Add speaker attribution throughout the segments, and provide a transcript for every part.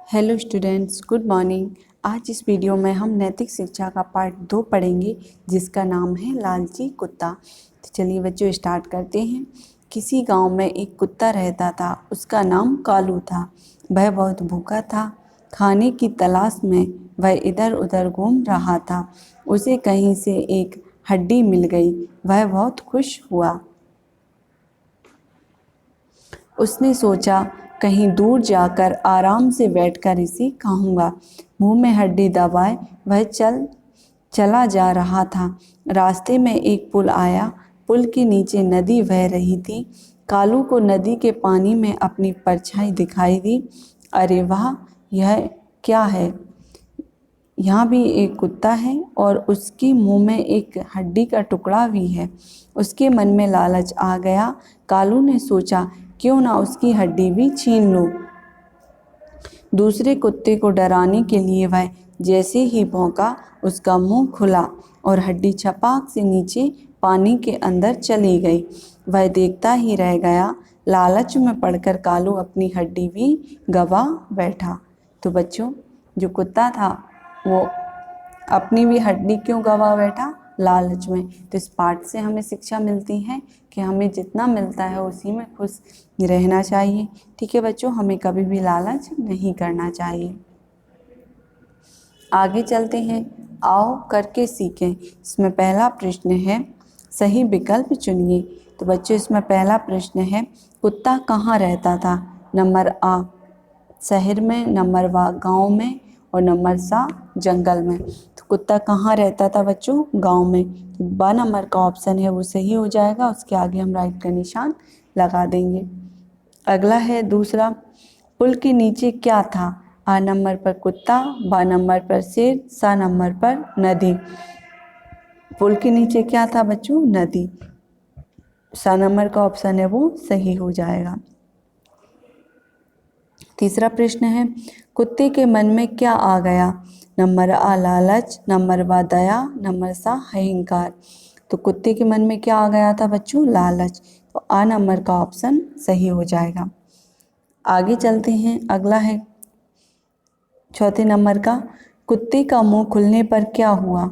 Speaker 1: Hello students, good morning. आज इस video में हम नैतिक शिक्षा का पार्ट 2 पढ़ेंगे, जिसका नाम है लालची कुत्ता। तो चलिए बच्चों, स्टार्ट करते हैं। किसी गांव में एक कुत्ता रहता था। उसका नाम कालू था। वह बहुत भूखा था। खाने की तलाश में वह इधर उधर घूम रहा था। उसे कहीं से एक हड्डी मिल गई। वह बहुत खुश हुआ। उसने सोचा, कहीं दूर जाकर आराम से बैठकर इसे खाऊंगा। मुंह में हड्डी दबाए वह चला जा रहा था। रास्ते में एक पुल आया। पुल के नीचे नदी बह रही थी। कालू को नदी के पानी में अपनी परछाई दिखाई दी। अरे वाह, यह क्या है? यहाँ भी एक कुत्ता है और उसके मुंह में एक हड्डी का टुकड़ा भी है। उसके मन में लालच आ गया। कालू ने सोचा, क्यों ना उसकी हड्डी भी छीन लूं। दूसरे कुत्ते को डराने के लिए वह जैसे ही भौंका, उसका मुंह खुला और हड्डी छपाक से नीचे पानी के अंदर चली गई। वह देखता ही रह गया। लालच में पड़कर कालू अपनी हड्डी भी गवा बैठा। तो बच्चों, जो कुत्ता था वो अपनी भी हड्डी क्यों गवा बैठा? लालच में। तो इस पाठ से हमें शिक्षा मिलती है कि हमें जितना मिलता है उसी में खुश रहना चाहिए। ठीक है बच्चों, हमें कभी भी लालच नहीं करना चाहिए। आगे चलते हैं। आओ करके सीखें। इसमें पहला प्रश्न है, सही विकल्प चुनिए। तो बच्चों, इसमें पहला प्रश्न है, कुत्ता कहाँ रहता था? नंबर आ शहर में, नंबर बा गाँव में, और नंबर सा जंगल में। तो कुत्ता कहाँ रहता था बच्चों? गांव में। तो बा नंबर का ऑप्शन है वो सही हो जाएगा। उसके आगे हम राइट का निशान लगा देंगे। अगला है दूसरा, पुल के नीचे क्या था? आ नंबर पर कुत्ता, बा नंबर पर शेर, सा नंबर पर नदी। पुल के नीचे क्या था बच्चों? नदी। सा नंबर का ऑप्शन है वो सही हो जाएगा। तीसरा प्रश्न है, कुत्ते के मन में क्या आ गया? नंबर आ लालच, नंबर बा दया, नंबर सा अहंकार। तो कुत्ते के मन में क्या आ गया था बच्चों? लालच। तो आ नंबर का ऑप्शन सही हो जाएगा। आगे चलते हैं। अगला है चौथे नंबर का, कुत्ते का मुंह खुलने पर क्या हुआ?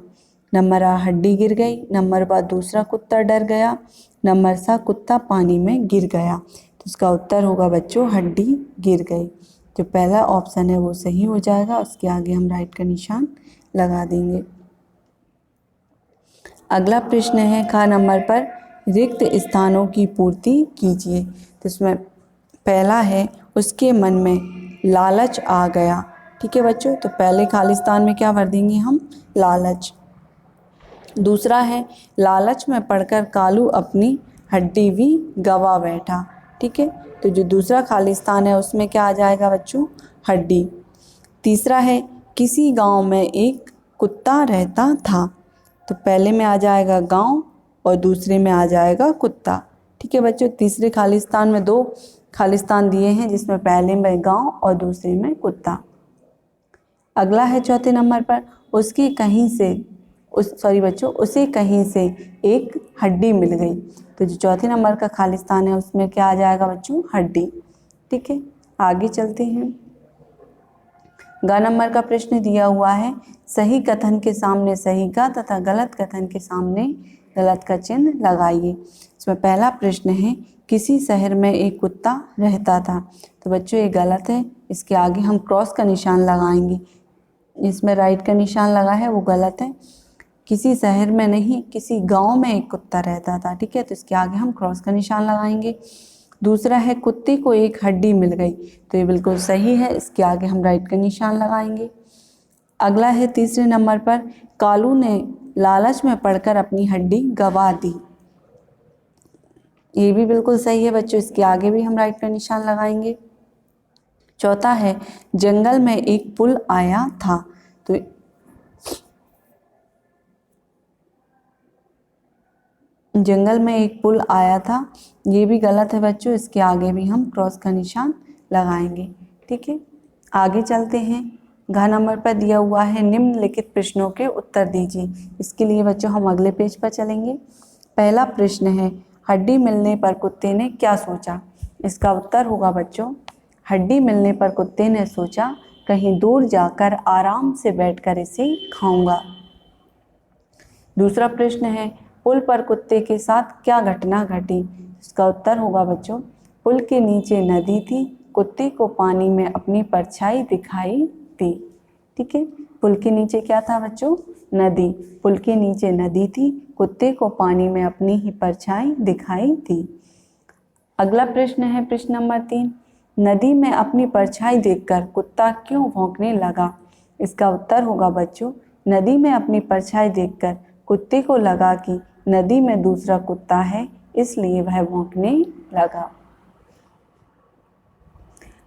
Speaker 1: नंबर आ हड्डी गिर गई, नंबर बा दूसरा कुत्ता डर गया, नंबर सा कुत्ता पानी में गिर गया। तो इसका उत्तर होगा बच्चों हड्डी गिर गई। जो पहला ऑप्शन है वो सही हो जाएगा। उसके आगे हम राइट का निशान लगा देंगे। अगला प्रश्न है, ख नंबर पर रिक्त स्थानों की पूर्ति कीजिए। तो इसमें पहला है, उसके मन में लालच आ गया। ठीक है बच्चों, तो पहले खाली स्थान में क्या भर देंगे हम? लालच। दूसरा है, लालच में पड़कर कालू अपनी हड्डी भी गवा बैठा। ठीक है, तो जो दूसरा खाली स्थान है उसमें क्या आ जाएगा बच्चों? हड्डी। तीसरा है, किसी गांव में एक कुत्ता रहता था। तो पहले में आ जाएगा गांव और दूसरे में आ जाएगा कुत्ता। ठीक है बच्चों, तीसरे खाली स्थान में दो खाली स्थान दिए हैं, जिसमें पहले में गांव और दूसरे में कुत्ता। अगला है चौथे नंबर पर, उसकी कहीं से उसे कहीं से एक हड्डी मिल गई। तो जो चौथे नंबर का खाली स्थान है उसमें क्या आ जाएगा बच्चों? हड्डी। ठीक है, आगे चलते हैं। ग नंबर का प्रश्न दिया हुआ है, सही कथन के सामने सही का तथा गलत कथन के सामने गलत का चिन्ह लगाइए। इसमें पहला प्रश्न है, किसी शहर में एक कुत्ता रहता था। तो बच्चों ये गलत है। इसके आगे हम क्रॉस का निशान लगाएंगे। इसमें राइट का निशान लगा है वो गलत है। किसी शहर में नहीं, किसी गांव में एक कुत्ता रहता था। ठीक है, तो इसके आगे हम क्रॉस का निशान लगाएंगे। दूसरा है, कुत्ते को एक हड्डी मिल गई। तो ये बिल्कुल सही है। इसके आगे हम राइट का निशान लगाएंगे। अगला है तीसरे नंबर पर, कालू ने लालच में पड़कर अपनी हड्डी गवा दी। ये भी बिल्कुल सही है बच्चों। इसके आगे भी हम राइट का निशान लगाएंगे। चौथा है, जंगल में एक पुल आया था। तो जंगल में एक पुल आया था, ये भी गलत है बच्चों। इसके आगे भी हम क्रॉस का निशान लगाएंगे। ठीक है, आगे चलते हैं। घ नंबर पर दिया हुआ है, निम्नलिखित प्रश्नों के उत्तर दीजिए। इसके लिए बच्चों हम अगले पेज पर चलेंगे। पहला प्रश्न है, हड्डी मिलने पर कुत्ते ने क्या सोचा? इसका उत्तर होगा बच्चों, हड्डी मिलने पर कुत्ते ने सोचा, कहीं दूर जाकर आराम से बैठकर इसे खाऊंगा। दूसरा प्रश्न है, पुल पर कुत्ते के साथ क्या घटना घटी? इसका उत्तर होगा बच्चों, पुल के नीचे नदी थी, कुत्ते को पानी में अपनी परछाई दिखाई दी। ठीक है, पुल के नीचे क्या था बच्चों? नदी। पुल के नीचे नदी थी, कुत्ते को पानी में अपनी ही परछाई दिखाई दी। अगला प्रश्न है प्रश्न नंबर 3, नदी में अपनी परछाई देखकर कुत्ता क्यों भौंकने लगा? इसका उत्तर होगा बच्चों, नदी में अपनी परछाई देखकर कुत्ते को लगा कि नदी में दूसरा कुत्ता है, इसलिए वह भौंकने लगा।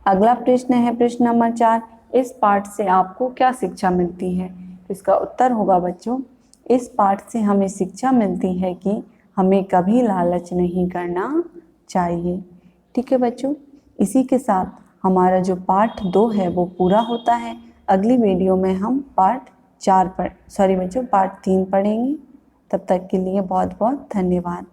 Speaker 1: अगला प्रश्न है प्रश्न नंबर 4, इस पाठ से आपको क्या शिक्षा मिलती है? इसका उत्तर होगा बच्चों, इस पाठ से हमें शिक्षा मिलती है कि हमें कभी लालच नहीं करना चाहिए। ठीक है बच्चों, इसी के साथ हमारा जो पार्ट 2 है वो पूरा होता है। अगली वीडियो में हम पार्ट 3 पढ़ेंगे। तब तक के लिए बहुत बहुत धन्यवाद।